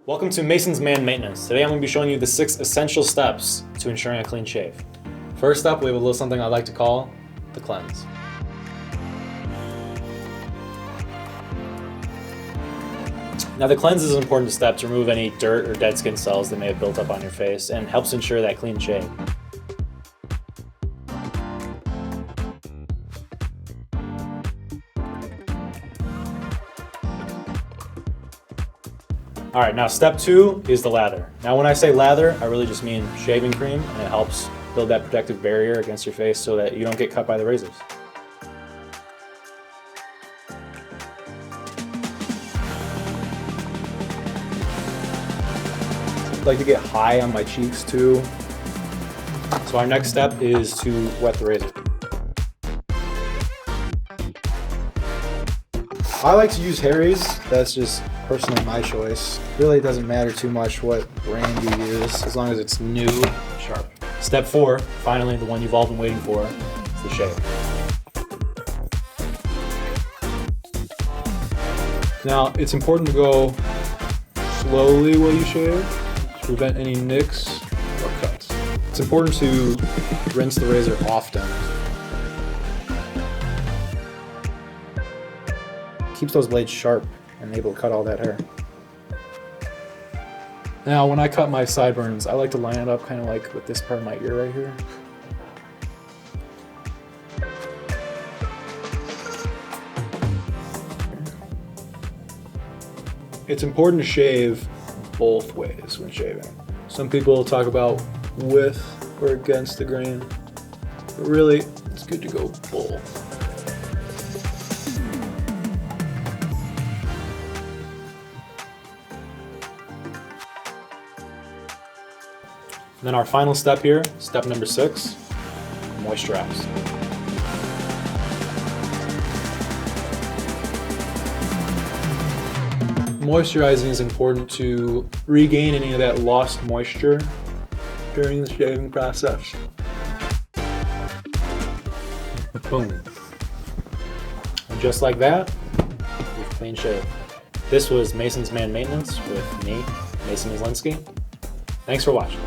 Welcome to Mason's Man Maintenance. Today I'm going to be showing you the 6 essential steps to ensuring a clean shave. First up, we have a little something I like to call the cleanse. Now the cleanse is an important step to remove any dirt or dead skin cells that may have built up on your face and helps ensure that clean shave. Alright, now step 2 is the lather. Now when I say lather, I really just mean shaving cream, and it helps build that protective barrier against your face so that you don't get cut by the razors. I like to get high on my cheeks too. So our next step is to wet the razor. I like to use Harry's. That's just personally my choice. Really, it doesn't matter too much what brand you use, as long as it's new, sharp. Step 4, finally the one you've all been waiting for, is the shave. Now, it's important to go slowly while you shave to prevent any nicks or cuts. It's important to rinse the razor often. Keeps those blades sharp and able to cut all that hair. Now, when I cut my sideburns, I like to line it up kind of like with this part of my ear right here. It's important to shave both ways when shaving. Some people talk about with or against the grain, but really, it's good to go both. And then our final step here, step number 6, moisturize. Moisturizing is important to regain any of that lost moisture during the shaving process. Boom. And just like that, you've clean shaved. This was Mason's Man Maintenance with me, Mason Mislinski. Thanks for watching.